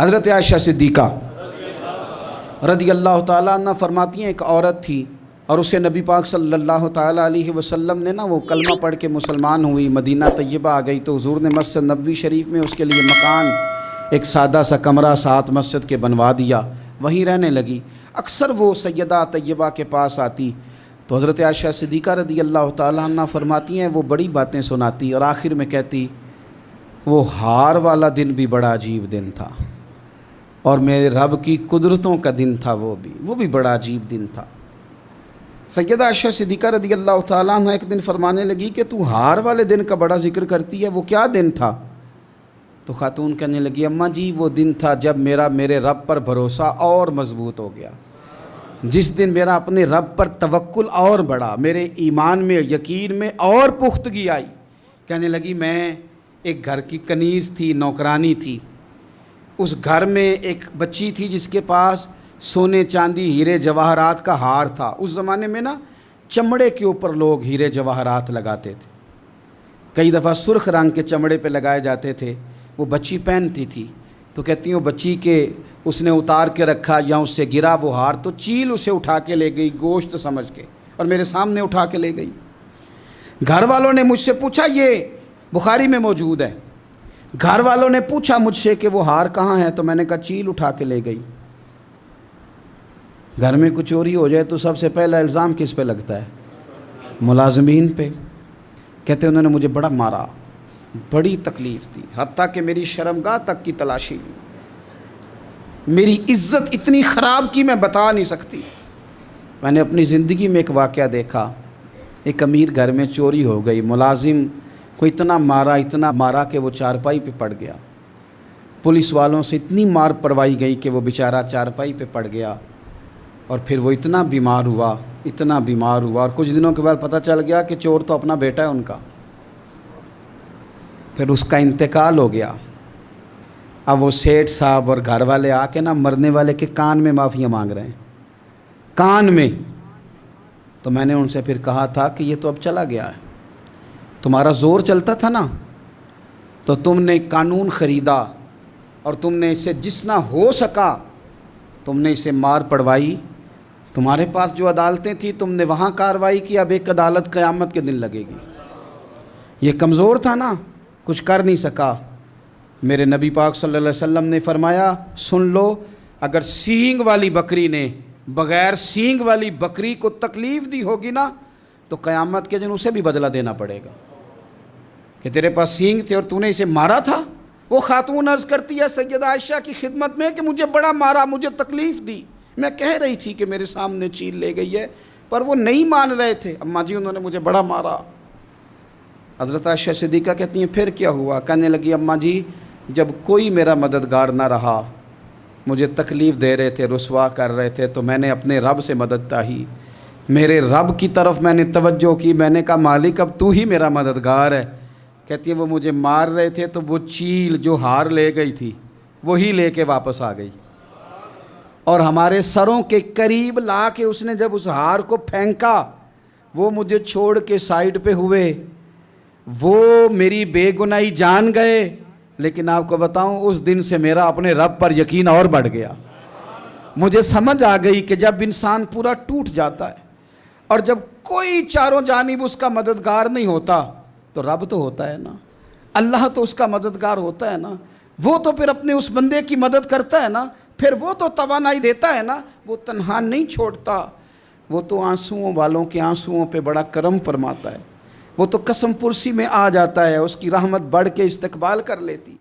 حضرت عائشہ صدیقہ رضی اللہ تعالیٰ عنہ فرماتی ہیں ایک عورت تھی اور اسے نبی پاک صلی اللہ تعالیٰ علیہ وسلم نے وہ کلمہ پڑھ کے مسلمان ہوئی، مدینہ طیبہ آ گئی تو حضور نے مسجد نبوی شریف میں اس کے لیے مکان، ایک سادہ سا کمرہ ساتھ مسجد کے بنوا دیا، وہیں رہنے لگی۔ اکثر وہ سیدہ طیبہ کے پاس آتی تو حضرت عائشہ صدیقہ رضی اللہ تعالیٰ عنہ فرماتی ہیں وہ بڑی باتیں سناتی اور آخر میں کہتی وہ ہار والا دن بھی بڑا عجیب دن تھا اور میرے رب کی قدرتوں کا دن تھا، وہ بھی بڑا عجیب دن تھا۔ سیدہ عائشہ صدیقہ رضی اللہ تعالیٰ عنہ ایک دن فرمانے لگی کہ تو ہار والے دن کا بڑا ذکر کرتی ہے، وہ کیا دن تھا؟ تو خاتون کہنے لگی اماں جی وہ دن تھا جب میرے رب پر بھروسہ اور مضبوط ہو گیا، جس دن میرا اپنے رب پر توکل اور بڑھا، میرے ایمان میں یقین میں اور پختگی آئی۔ کہنے لگی میں ایک گھر کی کنیز تھی، نوکرانی تھی، اس گھر میں ایک بچی تھی جس کے پاس سونے چاندی ہیرے جواہرات کا ہار تھا۔ اس زمانے میں چمڑے کے اوپر لوگ ہیرے جواہرات لگاتے تھے، کئی دفعہ سرخ رنگ کے چمڑے پہ لگائے جاتے تھے، وہ بچی پہنتی تھی تو کہتی ہوں بچی کے اس نے اتار کے رکھا یا اس سے گرا وہ ہار تو چیل اسے اٹھا کے لے گئی گوشت سمجھ کے اور میرے سامنے اٹھا کے لے گئی۔ گھر والوں نے مجھ سے پوچھا، یہ بخاری میں موجود ہے، گھر والوں نے پوچھا مجھ سے کہ وہ ہار کہاں ہے تو میں نے کہا چیل اٹھا کے لے گئی۔ گھر میں کچھ چوری ہو جائے تو سب سے پہلا الزام کس پہ لگتا ہے؟ ملازمین پہ۔ کہتے انہوں نے مجھے بڑا مارا، بڑی تکلیف تھی، حتیٰ کہ میری شرمگاہ تک کی تلاشی لی، میری عزت اتنی خراب کی میں بتا نہیں سکتی۔ میں نے اپنی زندگی میں ایک واقعہ دیکھا، ایک امیر گھر میں چوری ہو گئی، ملازم کو اتنا مارا کہ وہ چارپائی پہ پڑ گیا، پولیس والوں سے اتنی مار پروائی گئی کہ وہ بیچارہ چارپائی پہ پڑ گیا اور پھر وہ اتنا بیمار ہوا اور کچھ دنوں کے بعد پتہ چل گیا کہ چور تو اپنا بیٹا ہے ان کا، پھر اس کا انتقال ہو گیا۔ اب وہ سیٹھ صاحب اور گھر والے آ کے مرنے والے کے کان میں معافیاں مانگ رہے ہیں، کان میں۔ تو میں نے ان سے پھر کہا تھا کہ یہ تو اب چلا گیا ہے، تمہارا زور چلتا تھا نا تو تم نے قانون خریدا اور تم نے اسے جتنا ہو سکا تم نے اسے مار پڑوائی، تمہارے پاس جو عدالتیں تھیں تم نے وہاں کارروائی کی، اب ایک عدالت قیامت کے دن لگے گی۔ یہ کمزور تھا نا، کچھ کر نہیں سکا۔ میرے نبی پاک صلی اللہ علیہ وسلم نے فرمایا سن لو، اگر سینگ والی بکری نے بغیر سینگ والی بکری کو تکلیف دی ہوگی نا تو قیامت کے دن اسے بھی بدلہ دینا پڑے گا کہ تیرے پاس سینگ تھے اور تو نے اسے مارا تھا۔ وہ خاتون عرض کرتی ہے سیدہ عائشہ کی خدمت میں کہ مجھے بڑا مارا، مجھے تکلیف دی، میں کہہ رہی تھی کہ میرے سامنے چیل لے گئی ہے پر وہ نہیں مان رہے تھے، اماں جی انہوں نے مجھے بڑا مارا۔ حضرت عائشہ صدیقہ کہتی ہیں پھر کیا ہوا؟ کہنے لگی اماں جی جب کوئی میرا مددگار نہ رہا، مجھے تکلیف دے رہے تھے، رسوا کر رہے تھے، تو میں نے اپنے رب سے مدد چاہی، میرے رب کی طرف میں نے توجہ کی، میں نے کہا مالک اب تو ہی میرا مددگار ہے۔ کہتی ہے وہ مجھے مار رہے تھے تو وہ چیل جو ہار لے گئی تھی وہی لے کے واپس آ گئی اور ہمارے سروں کے قریب لا کے اس نے جب اس ہار کو پھینکا وہ مجھے چھوڑ کے سائیڈ پہ ہوئے، وہ میری بے گناہی جان گئے، لیکن آپ کو بتاؤں اس دن سے میرا اپنے رب پر یقین اور بڑھ گیا۔ مجھے سمجھ آ گئی کہ جب انسان پورا ٹوٹ جاتا ہے اور جب کوئی چاروں جانب اس کا مددگار نہیں ہوتا تو رب تو ہوتا ہے نا، اللہ تو اس کا مددگار ہوتا ہے نا، وہ تو پھر اپنے اس بندے کی مدد کرتا ہے نا، پھر وہ تو توانائی دیتا ہے نا، وہ تنہا نہیں چھوڑتا، وہ تو آنسوؤں والوں کے آنسوؤں پہ بڑا کرم فرماتا ہے، وہ تو قسم پرسی میں آ جاتا ہے، اس کی رحمت بڑھ کے استقبال کر لیتی۔